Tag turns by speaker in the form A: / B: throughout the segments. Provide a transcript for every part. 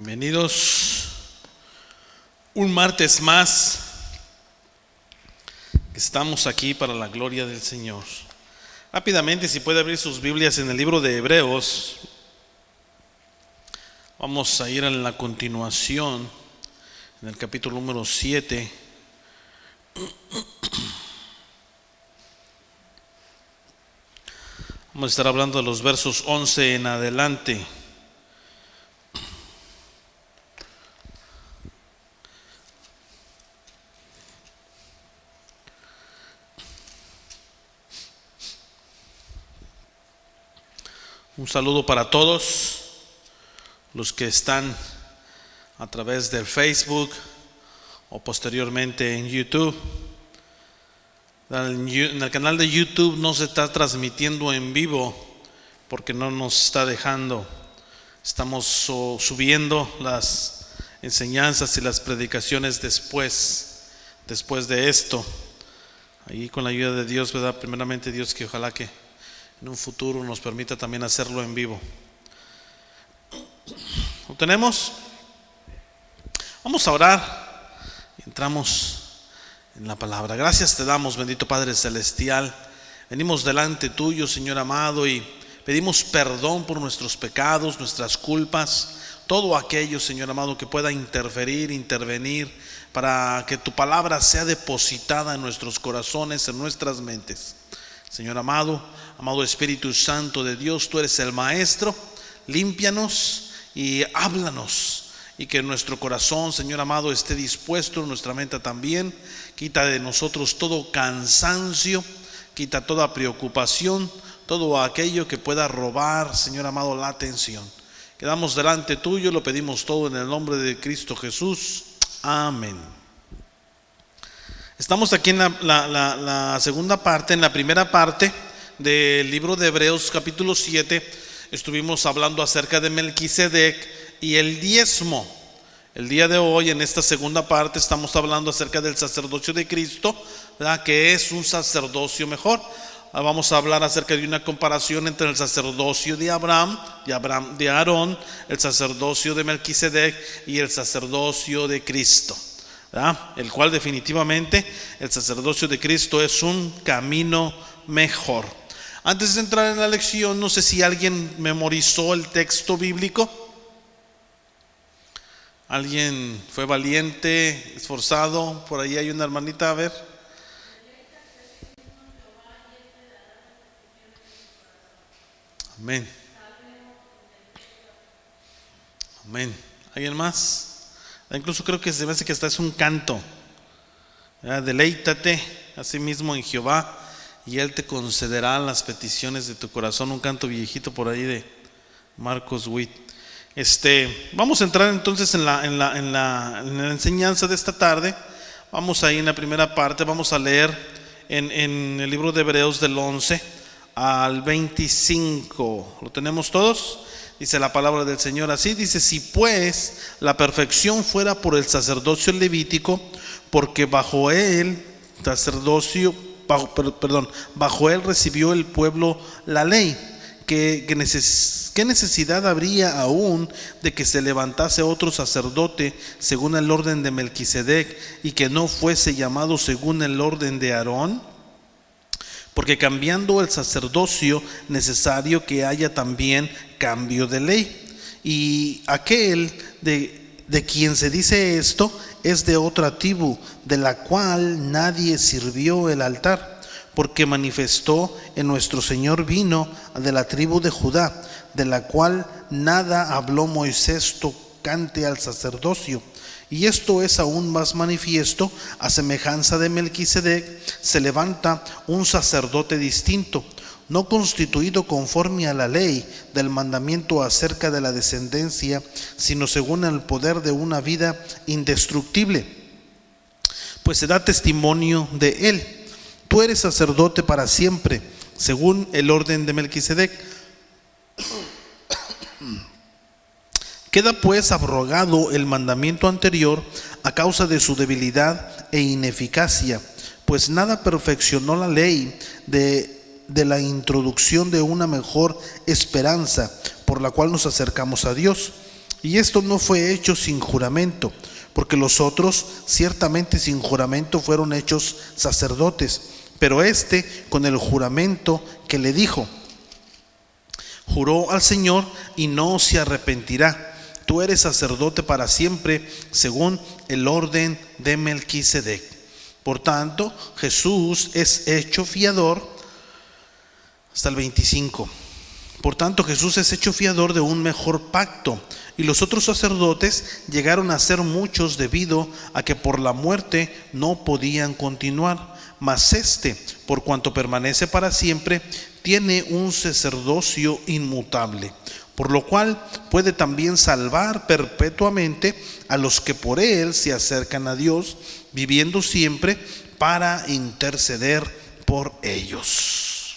A: Bienvenidos un martes más. Estamos aquí para la gloria del Señor. Rápidamente, si puede abrir sus Biblias en el libro de Hebreos, vamos a ir a la continuación, en el capítulo número 7. Vamos a estar hablando de los versos 11 en adelante. Un saludo para todos los que están a través del Facebook o posteriormente en YouTube. En el canal de YouTube no se está transmitiendo en vivo porque no nos está dejando. Estamos subiendo las enseñanzas y las predicaciones después de esto. Ahí con la ayuda de Dios, ¿verdad? Primeramente Dios, que ojalá que en un futuro nos permita también hacerlo en vivo. ¿Lo tenemos? Vamos a orar y entramos en la palabra. Gracias te damos, bendito Padre Celestial. Venimos delante tuyo, Señor amado, y pedimos perdón por nuestros pecados, nuestras culpas, todo aquello, Señor amado, que pueda intervenir para que tu palabra sea depositada en nuestros corazones, en nuestras mentes. Señor amado Espíritu Santo de Dios, tú eres el Maestro. Límpianos y háblanos, y que nuestro corazón, Señor amado, esté dispuesto, nuestra mente también. Quita de nosotros todo cansancio, quita toda preocupación, todo aquello que pueda robar, Señor amado, la atención. Quedamos delante tuyo, lo pedimos todo en el nombre de Cristo Jesús. Amén. Estamos aquí en la segunda parte. En la primera parte del libro de Hebreos capítulo 7 estuvimos hablando acerca de Melquisedec y el diezmo. El día de hoy, en esta segunda parte, estamos hablando acerca del sacerdocio de Cristo, ¿verdad? Que es un sacerdocio mejor. Vamos a hablar acerca de una comparación entre el sacerdocio de Aarón, el sacerdocio de Melquisedec y el sacerdocio de Cristo, ¿verdad? El cual definitivamente el sacerdocio de Cristo es un camino mejor. Antes de entrar en la lección, no sé si alguien memorizó el texto bíblico. ¿Alguien fue valiente, esforzado? Por ahí hay una hermanita, a ver. Amén. Amén. ¿Alguien más? Incluso creo que se me hace que hasta es un canto. Deleítate asimismo en Jehová y Él te concederá las peticiones de tu corazón. Un canto viejito por ahí de Marcos Witt. Vamos a entrar entonces en la enseñanza de esta tarde. Vamos ahí en la primera parte. Vamos a leer en el libro de Hebreos del 11 al 25. ¿Lo tenemos todos? Dice la palabra del Señor así, dice: si pues la perfección fuera por el sacerdocio levítico, porque bajo él recibió el pueblo la ley, ¿qué necesidad habría aún de que se levantase otro sacerdote según el orden de Melquisedec y que no fuese llamado según el orden de Aarón? Porque cambiando el sacerdocio, necesario que haya también cambio de ley. Y aquel de quien se dice esto es de otra tribu, de la cual nadie sirvió el altar, porque manifestó en nuestro Señor vino de la tribu de Judá, de la cual nada habló Moisés tocante al sacerdocio. Y esto es aún más manifiesto: a semejanza de Melquisedec se levanta un sacerdote distinto, no constituido conforme a la ley del mandamiento acerca de la descendencia, sino según el poder de una vida indestructible. Pues se da testimonio de él: tú eres sacerdote para siempre, según el orden de Melquisedec. Queda pues abrogado el mandamiento anterior a causa de su debilidad e ineficacia, pues nada perfeccionó la ley de la introducción de una mejor esperanza por la cual nos acercamos a Dios. Y esto no fue hecho sin juramento, porque los otros ciertamente sin juramento fueron hechos sacerdotes, pero este con el juramento que le dijo. Juró al Señor y no se arrepentirá. Tú eres sacerdote para siempre, según el orden de Melquisedec. Por tanto, Jesús es hecho fiador, hasta el 25. Por tanto, Jesús es hecho fiador de un mejor pacto, y los otros sacerdotes llegaron a ser muchos debido a que por la muerte no podían continuar. Mas este, por cuanto permanece para siempre, tiene un sacerdocio inmutable, por lo cual puede también salvar perpetuamente a los que por él se acercan a Dios, viviendo siempre para interceder por ellos.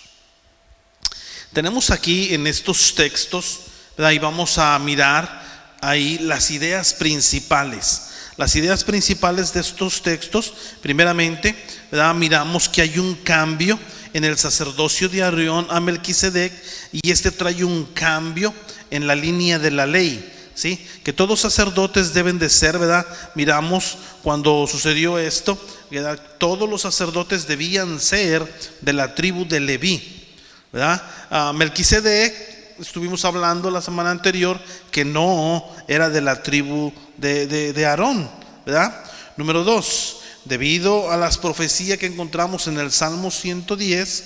A: Tenemos aquí en estos textos, ¿verdad? Y vamos a mirar ahí las ideas principales. Las ideas principales de estos textos, primeramente, ¿verdad? Miramos que hay un cambio en el sacerdocio de Aarón a Melquisedec, y este trae un cambio en la línea de la ley, ¿sí? Que todos sacerdotes deben de ser, ¿verdad? Miramos cuando sucedió esto, ¿verdad? Todos los sacerdotes debían ser de la tribu de Leví, ¿verdad? Melquisedec, estuvimos hablando la semana anterior que no era de la tribu de Aarón, ¿verdad? Número 2, debido a las profecías que encontramos en el Salmo 110,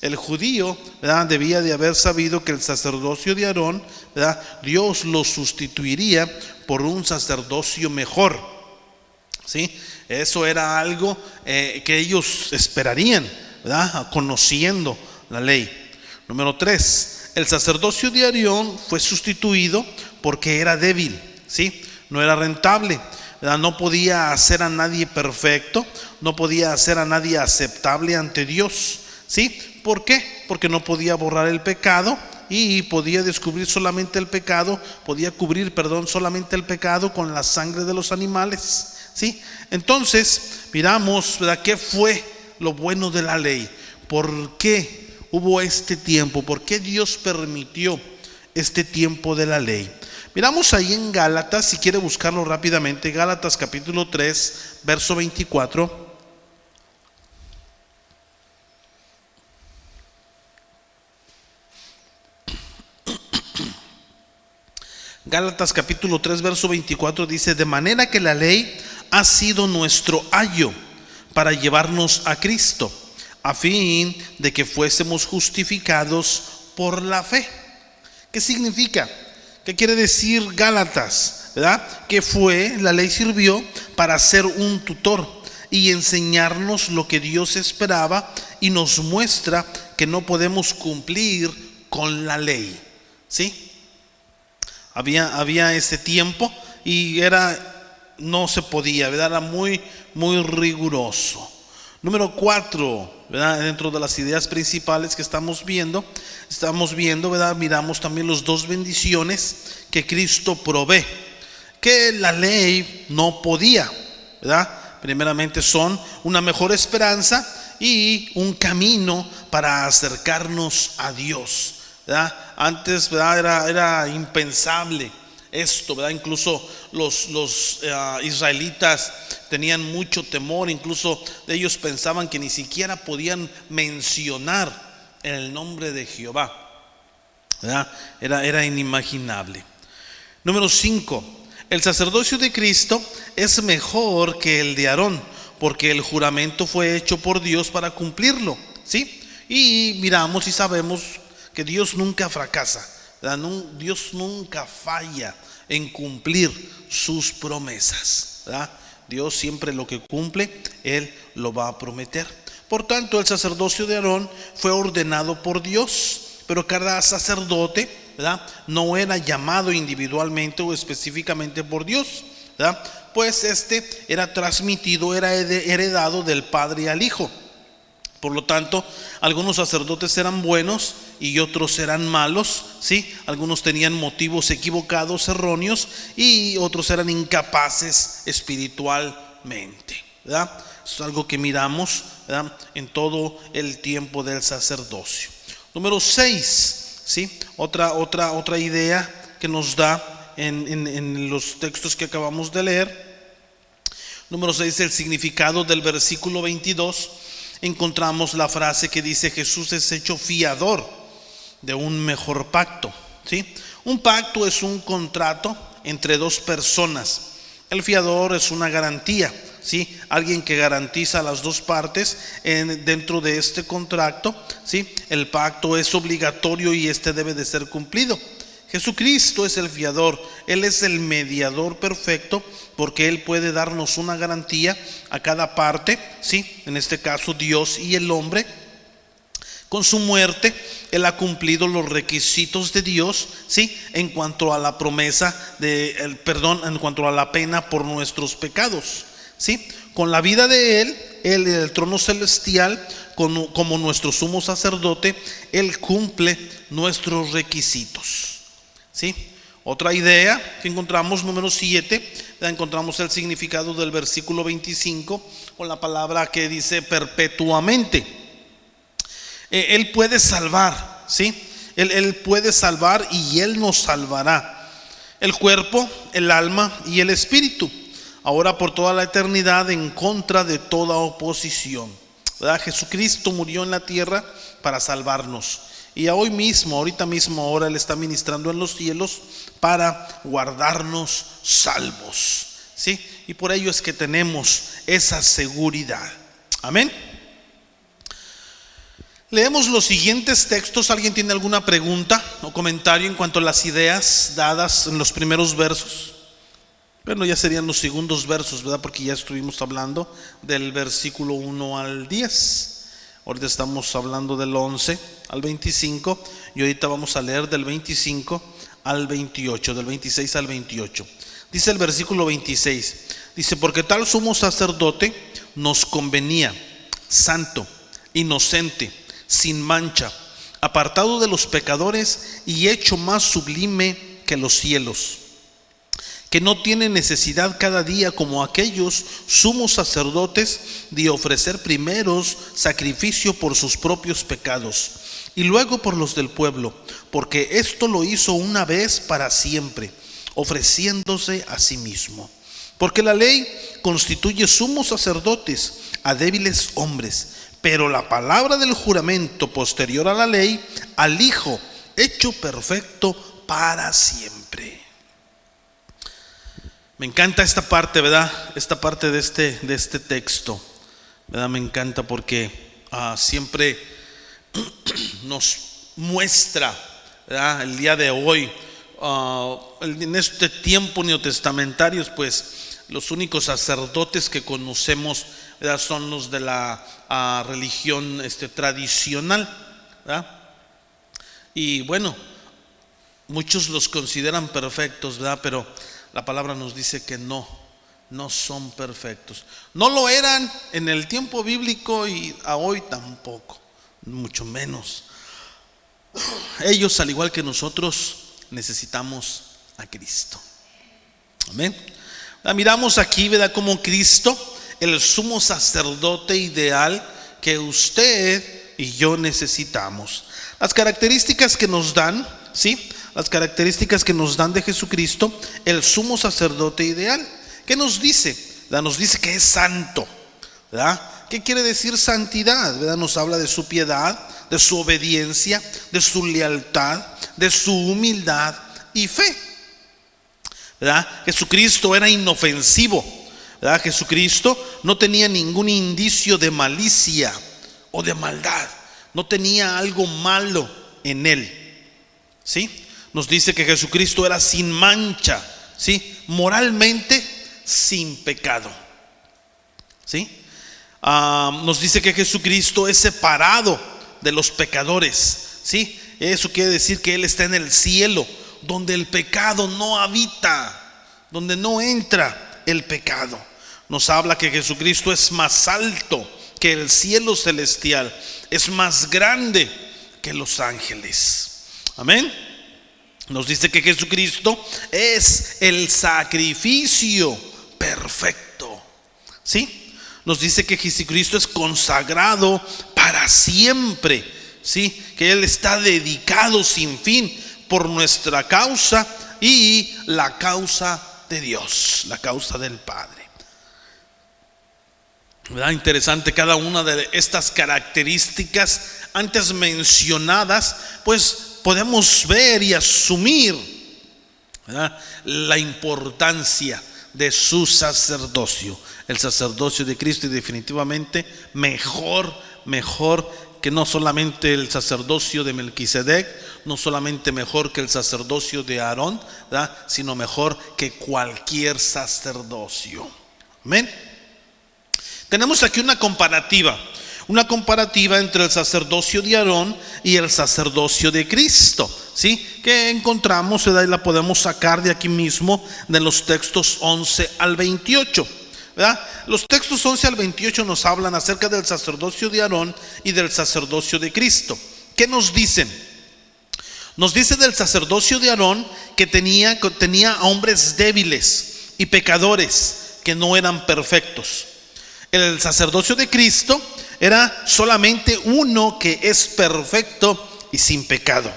A: el judío, ¿verdad?, debía de haber sabido que el sacerdocio de Aarón, ¿verdad?, Dios lo sustituiría por un sacerdocio mejor, ¿sí? Eso era algo que ellos esperarían, ¿verdad?, conociendo la ley. Número 3, el sacerdocio de Aarón fue sustituido porque era débil, ¿sí? No era rentable, ¿verdad? No podía hacer a nadie perfecto, no podía hacer a nadie aceptable ante Dios, ¿sí? ¿Por qué? Porque no podía borrar el pecado y podía descubrir solamente el pecado, podía cubrir, solamente el pecado con la sangre de los animales, ¿sí? Entonces, miramos, ¿verdad?, qué fue lo bueno de la ley. ¿Por qué hubo este tiempo? ¿Por qué Dios permitió este tiempo de la ley? Miramos ahí en Gálatas, si quiere buscarlo rápidamente, Gálatas capítulo 3, verso 24. Gálatas capítulo 3, verso 24 dice: de manera que la ley ha sido nuestro ayo para llevarnos a Cristo, a fin de que fuésemos justificados por la fe. ¿Qué significa? ¿Qué quiere decir Gálatas? ¿Verdad? Que la ley sirvió para ser un tutor y enseñarnos lo que Dios esperaba, y nos muestra que no podemos cumplir con la ley, ¿sí? Había ese tiempo y no se podía, ¿verdad? Era muy riguroso. Número 4, ¿verdad? Dentro de las ideas principales que estamos viendo, ¿verdad?, miramos también las 2 bendiciones que Cristo provee, que la ley no podía, ¿verdad? Primeramente son una mejor esperanza y un camino para acercarnos a Dios, ¿verdad? Antes, ¿verdad?, era impensable esto, ¿verdad? Incluso los israelitas tenían mucho temor, incluso ellos pensaban que ni siquiera podían mencionar el nombre de Jehová, ¿verdad? Era inimaginable. Número 5, el sacerdocio de Cristo es mejor que el de Aarón, porque el juramento fue hecho por Dios para cumplirlo, ¿sí? Y miramos y sabemos que Dios nunca fracasa, ¿verdad? Dios nunca falla en cumplir sus promesas, ¿verdad? Dios siempre lo que cumple, Él lo va a prometer. Por tanto, el sacerdocio de Aarón fue ordenado por Dios, pero cada sacerdote, ¿verdad?, no era llamado individualmente o específicamente por Dios, ¿verdad?, pues era transmitido, era heredado del Padre al Hijo. Por lo tanto, algunos sacerdotes eran buenos y otros eran malos, ¿sí? Algunos tenían motivos equivocados, erróneos, y otros eran incapaces espiritualmente, ¿verdad? Eso es algo que miramos, ¿verdad?, en todo el tiempo del sacerdocio. Número 6, ¿sí? Otra idea que nos da en los textos que acabamos de leer. Número 6, el significado del versículo 22. Encontramos la frase que dice: Jesús es hecho fiador de un mejor pacto, ¿sí? Un pacto es un contrato entre dos personas. El fiador es una garantía, ¿sí? Alguien que garantiza a las dos partes dentro de este contrato, ¿sí? El pacto es obligatorio y este debe de ser cumplido. Jesucristo es el fiador, Él es el mediador perfecto, porque Él puede darnos una garantía a cada parte, ¿sí? En este caso Dios y el hombre. Con su muerte Él ha cumplido los requisitos de Dios, ¿sí? En cuanto a la promesa en cuanto a la pena por nuestros pecados, ¿sí? Con la vida de Él, el trono celestial, como nuestro sumo sacerdote, Él cumple nuestros requisitos, ¿sí? Otra idea que encontramos, número 7, encontramos el significado del versículo 25 con la palabra que dice perpetuamente. Él puede salvar, ¿sí? Él puede salvar y Él nos salvará. El cuerpo, el alma y el espíritu. Ahora por toda la eternidad, en contra de toda oposición, ¿verdad? Jesucristo murió en la tierra para salvarnos. Y ahorita mismo, ahora Él está ministrando en los cielos para guardarnos salvos, ¿sí? Y por ello es que tenemos esa seguridad. Amén. Leemos los siguientes textos. ¿Alguien tiene alguna pregunta o comentario en cuanto a las ideas dadas en los primeros versos? Bueno, ya serían los segundos versos, ¿verdad? Porque ya estuvimos hablando del versículo 1 al 10. Ahorita estamos hablando del 11 al 25 y ahorita vamos a leer del 25 al 28, del 26 al 28. Dice el versículo 26, dice: porque tal sumo sacerdote nos convenía, santo, inocente, sin mancha, apartado de los pecadores y hecho más sublime que los cielos, que no tiene necesidad cada día, como aquellos sumos sacerdotes, de ofrecer primeros sacrificio por sus propios pecados y luego por los del pueblo, porque esto lo hizo una vez para siempre, ofreciéndose a sí mismo. Porque la ley constituye sumos sacerdotes a débiles hombres, pero la palabra del juramento posterior a la ley, al Hijo hecho perfecto para siempre. Me encanta esta parte, ¿verdad? Esta parte de este texto, ¿verdad? Me encanta porque siempre nos muestra, ¿verdad? El día de hoy, en este tiempo neotestamentarios, pues los únicos sacerdotes que conocemos, ¿verdad?, son los de la religión tradicional, ¿verdad? Y bueno, muchos los consideran perfectos, ¿verdad? Pero la palabra nos dice que no son perfectos. No lo eran en el tiempo bíblico y a hoy tampoco, mucho menos. Ellos, al igual que nosotros, necesitamos a Cristo. Amén. Miramos aquí, ¿verdad?, como Cristo, el sumo sacerdote ideal que usted y yo necesitamos. Las características que nos dan, ¿sí? Las características que nos dan de Jesucristo, el sumo sacerdote ideal. ¿Qué nos dice? ¿Verdad? Nos dice que es santo, ¿verdad? ¿Qué quiere decir santidad? ¿Verdad? Nos habla de su piedad, de su obediencia, de su lealtad, de su humildad y fe, ¿verdad? Jesucristo era inofensivo, ¿verdad? Jesucristo no tenía ningún indicio de malicia o de maldad, no tenía algo malo en él, ¿sí? Nos dice que Jesucristo era sin mancha, ¿sí? Moralmente sin pecado, ¿sí? Nos dice que Jesucristo es separado de los pecadores, ¿sí? Eso quiere decir que Él está en el cielo, donde el pecado no habita, donde no entra el pecado. Nos habla que Jesucristo es más alto que el cielo celestial, es más grande que los ángeles. Amén. Nos dice que Jesucristo es el sacrificio perfecto, ¿sí? Nos dice que Jesucristo es consagrado para siempre, ¿sí? Que Él está dedicado sin fin por nuestra causa y la causa de Dios, la causa del Padre. ¿Verdad? Interesante, cada una de estas características antes mencionadas, pues podemos ver y asumir, ¿verdad?, la importancia de su sacerdocio, el sacerdocio de Cristo, y definitivamente mejor que no solamente el sacerdocio de Melquisedec, no solamente mejor que el sacerdocio de Aarón, ¿verdad?, sino mejor que cualquier sacerdocio. Amén. Tenemos aquí una comparativa entre el sacerdocio de Aarón y el sacerdocio de Cristo, ¿sí?, que encontramos, ¿verdad?, y la podemos sacar de aquí mismo, de los textos 11 al 28, ¿verdad? Los textos 11 al 28 nos hablan acerca del sacerdocio de Aarón y del sacerdocio de Cristo. ¿Qué nos dicen? Nos dice del sacerdocio de Aarón que tenía hombres débiles y pecadores que no eran perfectos. El sacerdocio de Cristo era solamente uno que es perfecto y sin pecado.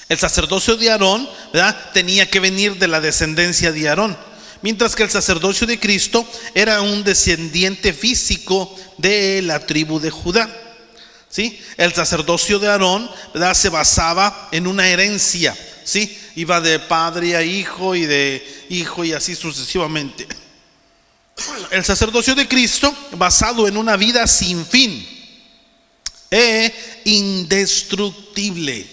A: El sacerdocio de Aarón, ¿verdad?, tenía que venir de la descendencia de Aarón, mientras que el sacerdocio de Cristo era un descendiente físico de la tribu de Judá. ¿Sí? El sacerdocio de Aarón, ¿verdad?, se basaba en una herencia, ¿sí? Iba de padre a hijo y de hijo y así sucesivamente. El sacerdocio de Cristo, basado en una vida sin fin e indestructible,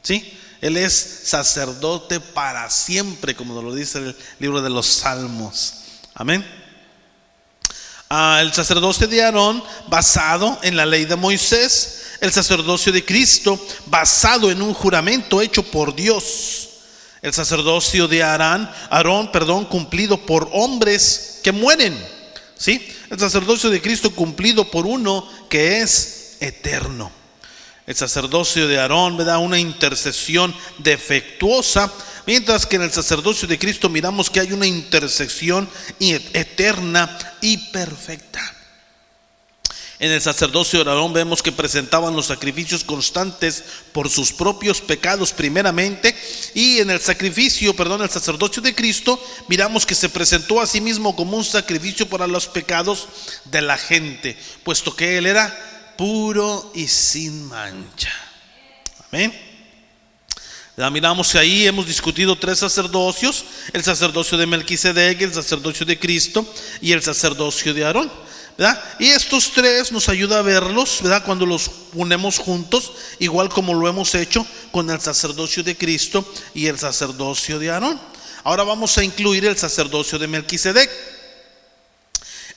A: ¿sí? Él es sacerdote para siempre, como nos lo dice el libro de los Salmos. Amén. El sacerdocio de Aarón, basado en la ley de Moisés. El sacerdocio de Cristo, basado en un juramento hecho por Dios. El sacerdocio de Aarón, cumplido por hombres que mueren, ¿sí? El sacerdocio de Cristo cumplido por uno que es eterno. El sacerdocio de Aarón, ¿verdad?, una intercesión defectuosa, mientras que en el sacerdocio de Cristo miramos que hay una intercesión eterna y perfecta. En el sacerdocio de Aarón vemos que presentaban los sacrificios constantes por sus propios pecados primeramente, y en el sacerdocio de Cristo miramos que se presentó a sí mismo como un sacrificio para los pecados de la gente, puesto que él era puro y sin mancha. Amén. Miramos que ahí hemos discutido tres sacerdocios: el sacerdocio de Melquisedec, el sacerdocio de Cristo y el sacerdocio de Aarón, ¿verdad? Y estos tres nos ayuda a verlos, ¿verdad?, cuando los ponemos juntos, igual como lo hemos hecho con el sacerdocio de Cristo y el sacerdocio de Aarón. Ahora vamos a incluir el sacerdocio de Melquisedec.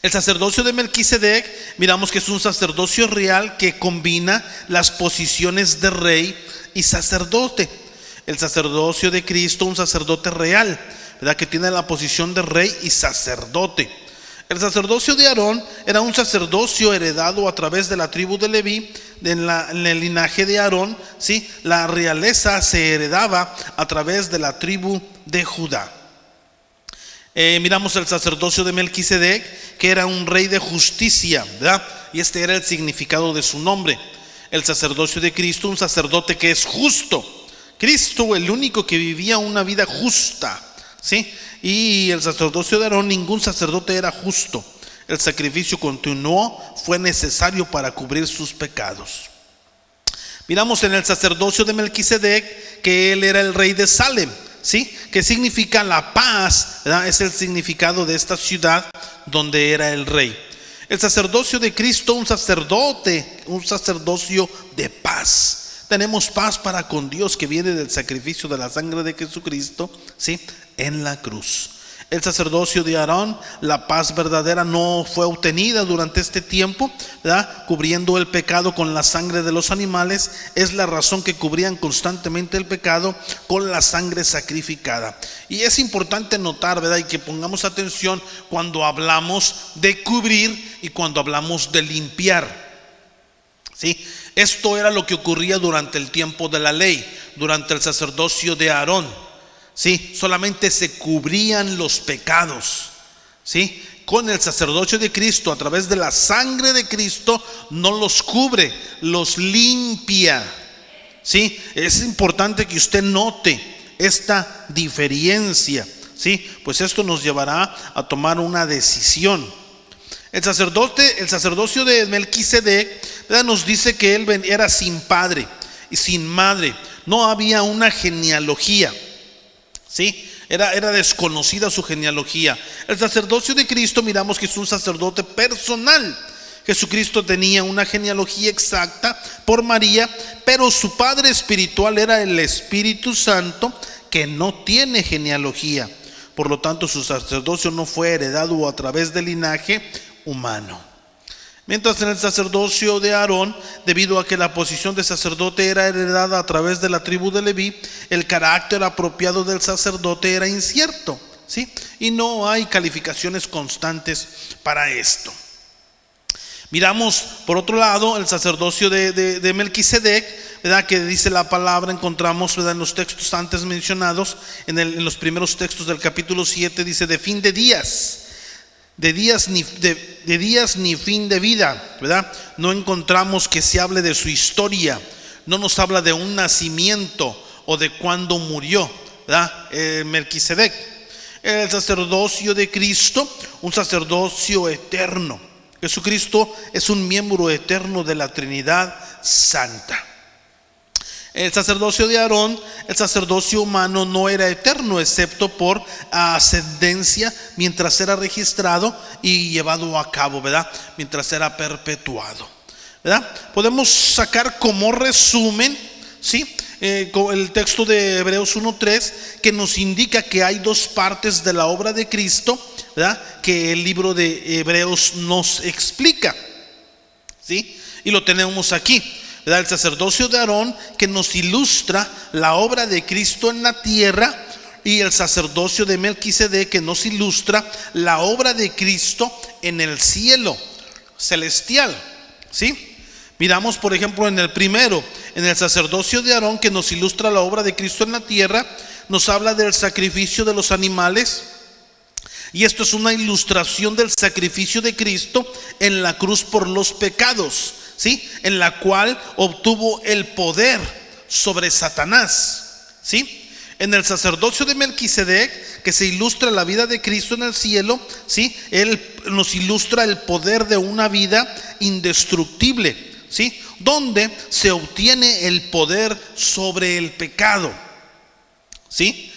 A: El sacerdocio de Melquisedec, miramos que es un sacerdocio real que combina las posiciones de rey y sacerdote. El sacerdocio de Cristo, un sacerdote real, ¿verdad?, que tiene la posición de rey y sacerdote. El sacerdocio de Aarón era un sacerdocio heredado a través de la tribu de Leví, en el linaje de Aarón, ¿sí? La realeza se heredaba a través de la tribu de Judá. Miramos el sacerdocio de Melquisedec, que era un rey de justicia, ¿verdad?, y este era el significado de su nombre. El sacerdocio de Cristo, un sacerdote que es justo. Cristo, el único que vivía una vida justa, ¿sí? Y el sacerdocio de Aarón, ningún sacerdote era justo. El sacrificio continuó, fue necesario para cubrir sus pecados. Miramos en el sacerdocio de Melquisedec que él era el rey de Salem, ¿sí?, que significa la paz, ¿verdad? Es el significado de esta ciudad donde era el rey. El sacerdocio de Cristo, un sacerdocio de paz. Tenemos paz para con Dios que viene del sacrificio de la sangre de Jesucristo, ¿sí?, en la cruz. El sacerdocio de Aarón, la paz verdadera no fue obtenida durante este tiempo, ¿verdad?, cubriendo el pecado con la sangre de los animales. Es la razón que cubrían constantemente el pecado con la sangre sacrificada. Y es importante notar, ¿verdad?, y que pongamos atención cuando hablamos de cubrir y cuando hablamos de limpiar, ¿sí? Esto era lo que ocurría durante el tiempo de la ley, durante el sacerdocio de Aarón. Sí, solamente se cubrían los pecados, ¿sí? Con el sacerdocio de Cristo, a través de la sangre de Cristo, no los cubre, los limpia, ¿sí? Es importante que usted note esta diferencia, ¿sí? Pues esto nos llevará a tomar una decisión. El sacerdocio de Melquisedec, ¿verdad?, nos dice que él era sin padre y sin madre. No había una genealogía, ¿sí? Era desconocida su genealogía. El sacerdocio de Cristo, miramos que es un sacerdote personal. Jesucristo tenía una genealogía exacta por María, pero su padre espiritual era el Espíritu Santo, que no tiene genealogía. Por lo tanto, su sacerdocio no fue heredado a través del linaje humano. Mientras en el sacerdocio de Aarón, debido a que la posición de sacerdote era heredada a través de la tribu de Leví, el carácter apropiado del sacerdote era incierto, ¿sí? Y no hay calificaciones constantes para esto. Miramos por otro lado el sacerdocio de Melquisedec, ¿verdad?, que dice la palabra, encontramos, ¿verdad?, en los textos antes mencionados, en los primeros textos del capítulo 7, dice: de fin de días ni fin de vida, ¿verdad? No encontramos que se hable de su historia, no nos habla de un nacimiento o de cuándo murió, ¿verdad? Melquisedec. El sacerdocio de Cristo, un sacerdocio eterno. Jesucristo es un miembro eterno de la Trinidad Santa. El sacerdocio de Aarón, el sacerdocio humano, no era eterno, excepto por ascendencia, mientras era registrado y llevado a cabo, ¿verdad?, mientras era perpetuado, ¿verdad? Podemos sacar como resumen, ¿sí?, el texto de Hebreos 1:3, que nos indica que hay dos partes de la obra de Cristo, ¿verdad?, que el libro de Hebreos nos explica, ¿sí? Y lo tenemos aquí, ¿verdad? El sacerdocio de Aarón, que nos ilustra la obra de Cristo en la tierra, y el sacerdocio de Melquisedec, que nos ilustra la obra de Cristo en el cielo celestial, ¿sí? Miramos, por ejemplo, en el primero, en el sacerdocio de Aarón, que nos ilustra la obra de Cristo en la tierra, nos habla del sacrificio de los animales, y esto es una ilustración del sacrificio de Cristo en la cruz por los pecados, ¿sí?, en la cual obtuvo el poder sobre Satanás, ¿sí? En el sacerdocio de Melquisedec, que se ilustra la vida de Cristo en el cielo, ¿sí?, él nos ilustra el poder de una vida indestructible, ¿sí?, donde se obtiene el poder sobre el pecado, ¿sí?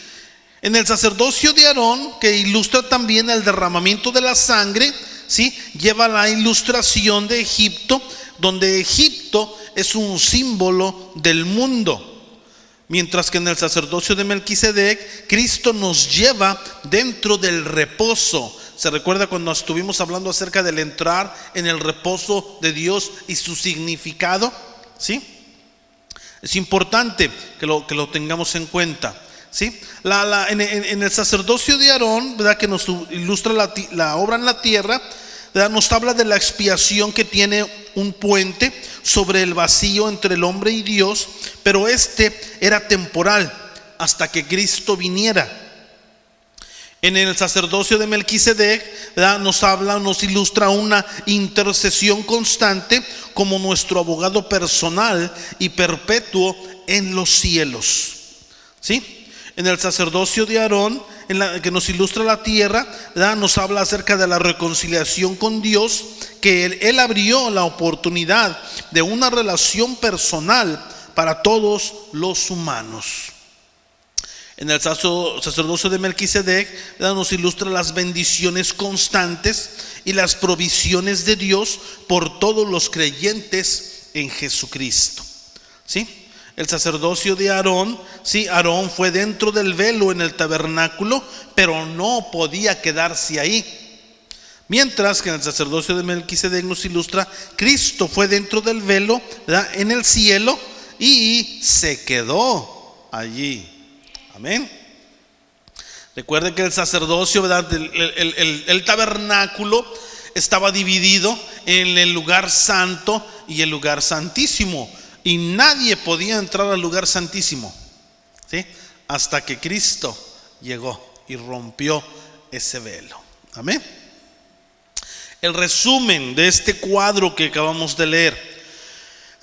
A: En el sacerdocio de Aarón, que ilustra también el derramamiento de la sangre, ¿sí?, lleva la ilustración de Egipto, donde Egipto es un símbolo del mundo. Mientras que en el sacerdocio de Melquisedec, Cristo nos lleva dentro del reposo. ¿Se recuerda cuando estuvimos hablando acerca del entrar en el reposo de Dios y su significado? ¿Sí? Es importante que lo tengamos en cuenta, ¿sí? En el sacerdocio de Aarón, ¿verdad?, que nos ilustra la obra en la tierra, ¿verdad?, nos habla de la expiación que tiene un puente sobre el vacío entre el hombre y Dios, pero este era temporal hasta que Cristo viniera. En el sacerdocio de Melquisedec, ¿verdad?, nos ilustra una intercesión constante como nuestro abogado personal y perpetuo en los cielos, ¿sí? En el sacerdocio de Aarón, que nos ilustra la tierra, ¿verdad?, nos habla acerca de la reconciliación con Dios, que él abrió la oportunidad de una relación personal para todos los humanos. En el sacerdocio de Melquisedec, ¿verdad?, nos ilustra las bendiciones constantes y las provisiones de Dios por todos los creyentes en Jesucristo, ¿sí? El sacerdocio de Aarón, sí, Aarón fue dentro del velo en el tabernáculo, pero no podía quedarse ahí. Mientras que en el sacerdocio de Melquisedec nos ilustra, Cristo fue dentro del velo, ¿verdad?, en el cielo, y se quedó allí. Amén. Recuerde que el sacerdocio, ¿verdad?, el tabernáculo estaba dividido en el lugar santo y el lugar santísimo. Y nadie podía entrar al lugar santísimo, ¿sí?, hasta que Cristo llegó y rompió ese velo. Amén. El resumen de este cuadro que acabamos de leer: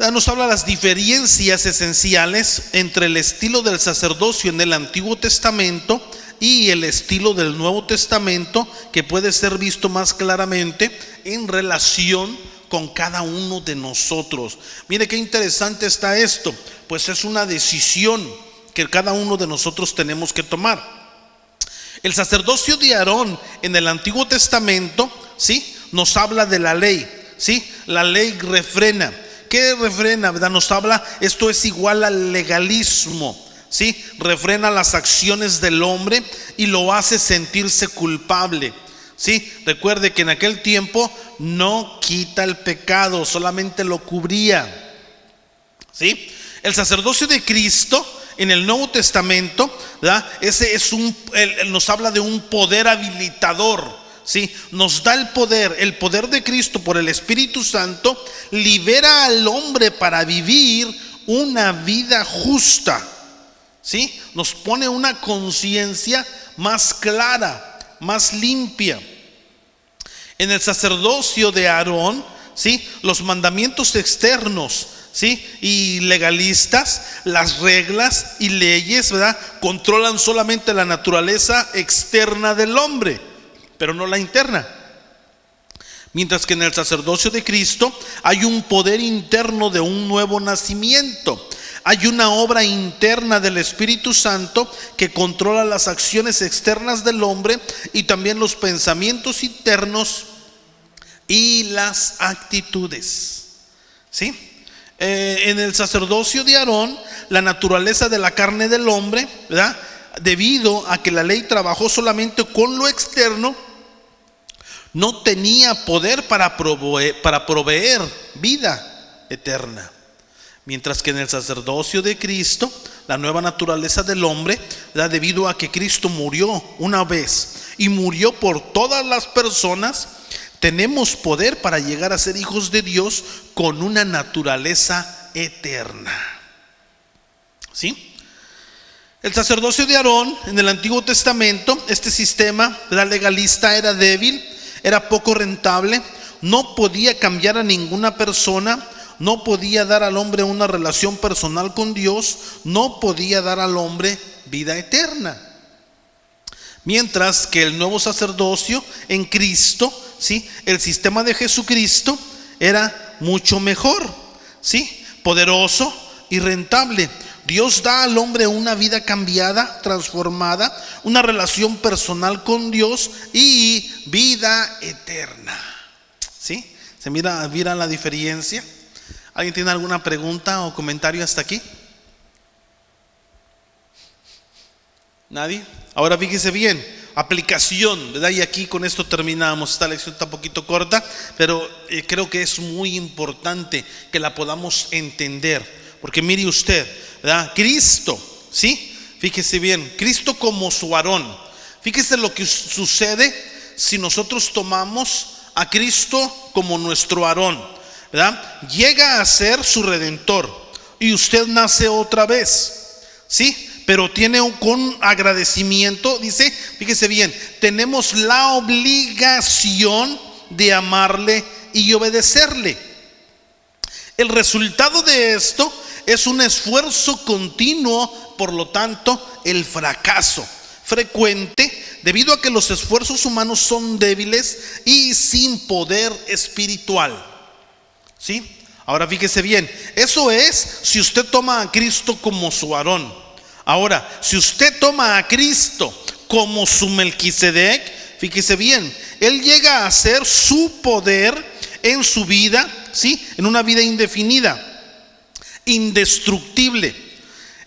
A: Nos habla de las diferencias esenciales entre el estilo del sacerdocio en el Antiguo Testamento y el estilo del Nuevo Testamento, que puede ser visto más claramente en relación con cada uno de nosotros. Mire qué interesante está esto, pues es una decisión que cada uno de nosotros tenemos que tomar. El sacerdocio de Aarón en el Antiguo Testamento, ¿sí?, nos habla de la ley, ¿sí? La ley refrena. ¿Qué refrena, verdad? Nos habla, esto es igual al legalismo, ¿sí? Refrena las acciones del hombre y lo hace sentirse culpable, ¿sí? Recuerde que en aquel tiempo no quita el pecado, solamente lo cubría, ¿sí? El sacerdocio de Cristo en el Nuevo Testamento, ¿verdad? Ese es nos habla de un poder habilitador, ¿sí? Nos da el poder de Cristo por el Espíritu Santo, libera al hombre para vivir una vida justa, ¿sí? Nos pone una conciencia más clara, más limpia. En el sacerdocio de Aarón, ¿sí?, los mandamientos externos, ¿sí?, y legalistas, las reglas y leyes, ¿verdad?, controlan solamente la naturaleza externa del hombre, pero no la interna. Mientras que en el sacerdocio de Cristo hay un poder interno de un nuevo nacimiento. Hay una obra interna del Espíritu Santo que controla las acciones externas del hombre y también los pensamientos internos y las actitudes, ¿sí? En el sacerdocio de Aarón, la naturaleza de la carne del hombre, ¿verdad?, debido a que la ley trabajó solamente con lo externo, no tenía poder para proveer vida eterna. Mientras que en el sacerdocio de Cristo, la nueva naturaleza del hombre, ¿verdad?, debido a que Cristo murió una vez y murió por todas las personas, tenemos poder para llegar a ser hijos de Dios con una naturaleza eterna, ¿sí? El sacerdocio de Aarón en el Antiguo Testamento, este sistema, ¿verdad?, legalista, era débil, era poco rentable, no podía cambiar a ninguna persona, no podía dar al hombre una relación personal con Dios, no podía dar al hombre vida eterna. Mientras que el nuevo sacerdocio en Cristo, ¿sí?, el sistema de Jesucristo era mucho mejor, ¿sí?, poderoso y rentable. Dios da al hombre una vida cambiada, transformada, una relación personal con Dios y vida eterna, ¿sí? ¿Se mira la diferencia? ¿Alguien tiene alguna pregunta o comentario hasta aquí? ¿Nadie? Ahora fíjese bien, aplicación, ¿verdad? Y aquí con esto terminamos. Esta lección está un poquito corta, pero creo que es muy importante que la podamos entender. Porque mire usted, ¿verdad? Cristo, ¿sí? Fíjese bien, Cristo como su Aarón. Fíjese lo que sucede si nosotros tomamos a Cristo como nuestro Aarón, ¿verdad? Llega a ser su redentor y usted nace otra vez, ¿sí? Pero tiene con agradecimiento, dice, fíjese bien, tenemos la obligación de amarle y obedecerle. El resultado de esto es un esfuerzo continuo, por lo tanto, el fracaso frecuente, debido a que los esfuerzos humanos son débiles y sin poder espiritual, ¿sí? Ahora fíjese bien, eso es si usted toma a Cristo como su Aarón. Ahora, si usted toma a Cristo como su Melquisedec, fíjese bien, Él llega a ser su poder en su vida, ¿sí?, en una vida indefinida, indestructible.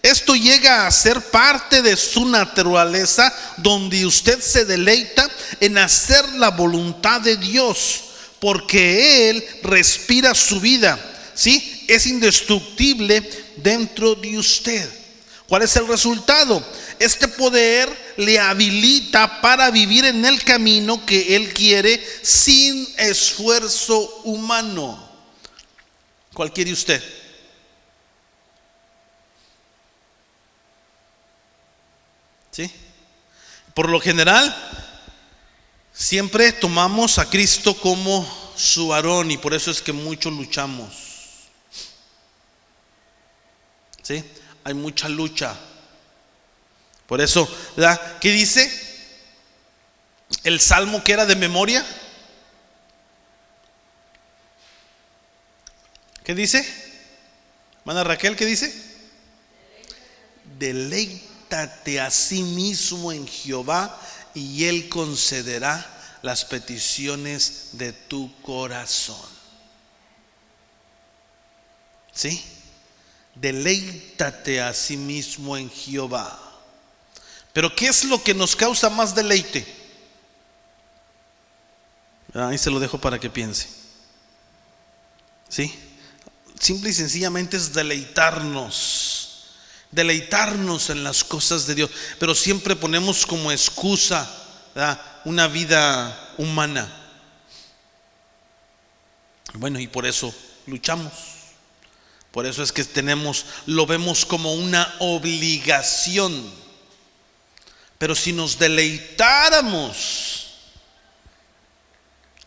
A: Esto llega a ser parte de su naturaleza, donde usted se deleita en hacer la voluntad de Dios, porque Él respira su vida, ¿sí? Es indestructible dentro de usted. ¿Cuál es el resultado? Este poder le habilita para vivir en el camino que Él quiere sin esfuerzo humano. ¿Cuál quiere usted? ¿Sí? Por lo general, siempre tomamos a Cristo como su Aarón y por eso es que muchos luchamos. ¿sí? Hay mucha lucha. Por eso, ¿verdad? ¿Qué dice? El salmo que era de memoria. ¿Qué dice? Hermana Raquel, ¿qué dice? Deleítate a sí mismo en Jehová y Él concederá las peticiones de tu corazón. ¿Sí? Deleítate a sí mismo en Jehová. Pero ¿qué es lo que nos causa más deleite? Ahí se lo dejo para que piense. ¿Sí? Simple y sencillamente es deleitarnos en las cosas de Dios. Pero siempre ponemos como excusa, ¿verdad?, una vida humana. Bueno, y por eso luchamos. Por eso es que lo vemos como una obligación. Pero si nos deleitáramos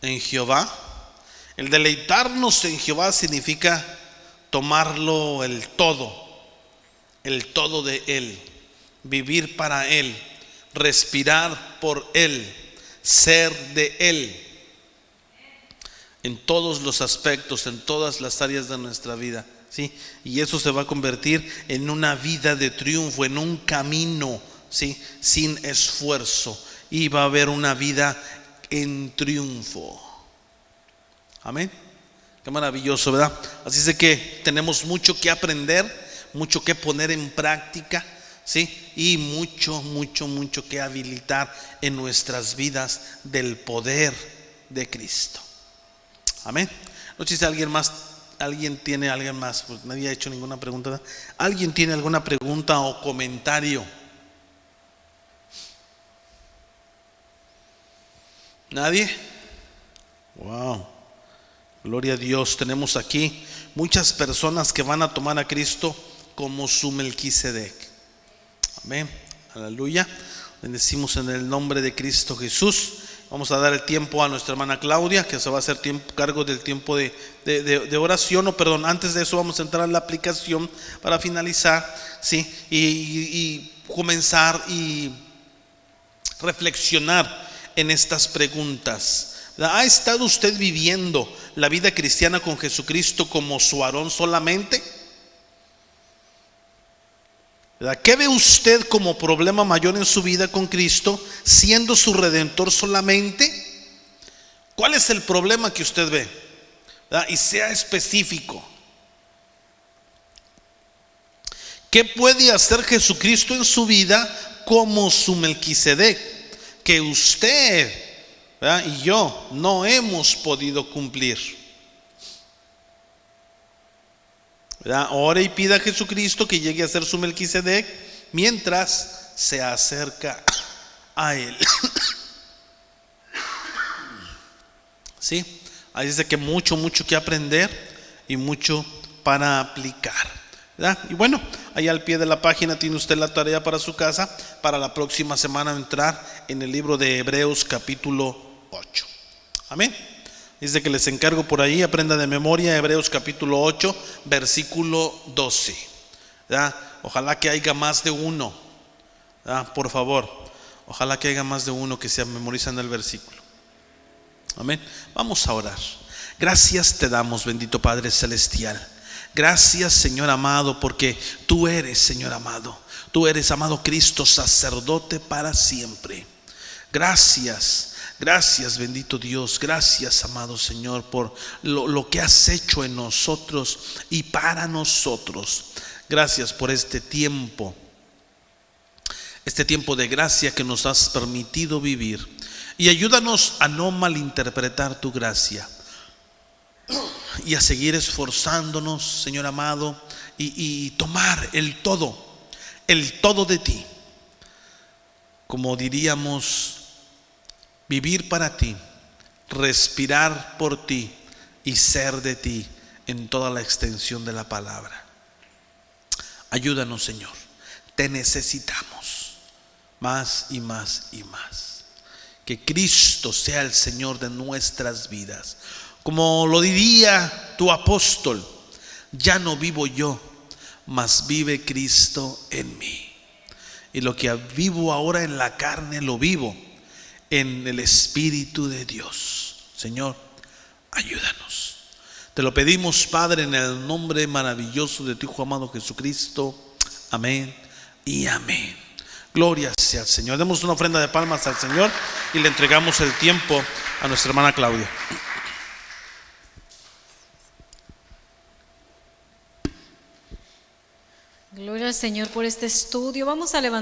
A: en Jehová, el deleitarnos en Jehová significa tomarlo el todo de Él, vivir para Él, respirar por Él, ser de Él, en todos los aspectos, en todas las áreas de nuestra vida, ¿sí? Y eso se va a convertir en una vida de triunfo, en un camino, ¿sí?, sin esfuerzo, y va a haber una vida en triunfo. Amén. Qué maravilloso, ¿verdad? Así es de que tenemos mucho que aprender, mucho que poner en práctica, ¿sí? Y mucho que habilitar en nuestras vidas del poder de Cristo. Amén. No sé si alguien más pues nadie ha hecho ninguna pregunta, ¿verdad? ¿Alguien tiene alguna pregunta o comentario? ¿Nadie? Wow. Gloria a Dios. Tenemos aquí muchas personas que van a tomar a Cristo como su Melquisedec. Amén. Aleluya. Bendecimos en el nombre de Cristo Jesús. Vamos a dar el tiempo a nuestra hermana Claudia, que se va a hacer cargo del tiempo de oración. Antes de eso vamos a entrar en la aplicación para finalizar, ¿sí? Y comenzar y reflexionar en estas preguntas. ¿Ha estado usted viviendo la vida cristiana con Jesucristo como su Aarón solamente? ¿Qué ve usted como problema mayor en su vida con Cristo, siendo su Redentor solamente? ¿Cuál es el problema que usted ve? Y sea específico. ¿Qué puede hacer Jesucristo en su vida como su Melquisedec, que usted, ¿verdad?, y yo no hemos podido cumplir? ¿Verdad? Ore y pida a Jesucristo que llegue a ser su Melquisedec mientras se acerca a Él. ¿Sí? Ahí dice que mucho que aprender y mucho para aplicar, ¿verdad? Y bueno, ahí al pie de la página tiene usted la tarea para su casa, para la próxima semana entrar en el libro de Hebreos capítulo 8. Amén. Dice que les encargo por ahí, aprenda de memoria Hebreos capítulo 8, versículo 12. ¿Verdad? Ojalá que haya más de uno, ¿verdad? Por favor, ojalá que haya más de uno que se memorizan el versículo. Amén. Vamos a orar. Gracias te damos, bendito Padre Celestial. Gracias, Señor amado, porque tú eres, Señor amado. Tú eres, amado Cristo, sacerdote para siempre. Gracias, bendito Dios. Gracias, amado Señor, por lo que has hecho en nosotros y para nosotros. Gracias por este tiempo de gracia que nos has permitido vivir. Y ayúdanos a no malinterpretar tu gracia y a seguir esforzándonos, Señor amado, y tomar el todo de ti. Como diríamos, vivir para ti, respirar por ti y ser de ti en toda la extensión de la palabra. Ayúdanos, Señor, te necesitamos más y más y más. Que Cristo sea el Señor de nuestras vidas. Como lo diría tu apóstol, ya no vivo yo, mas vive Cristo en mí. Y lo que vivo ahora en la carne, lo vivo en el Espíritu de Dios. Señor, ayúdanos. Te lo pedimos, Padre, en el nombre maravilloso de tu Hijo amado Jesucristo. Amén y amén. Gloria sea al Señor. Demos una ofrenda de palmas al Señor y le entregamos el tiempo a nuestra hermana Claudia.
B: Gloria al Señor por este estudio. Vamos a levantar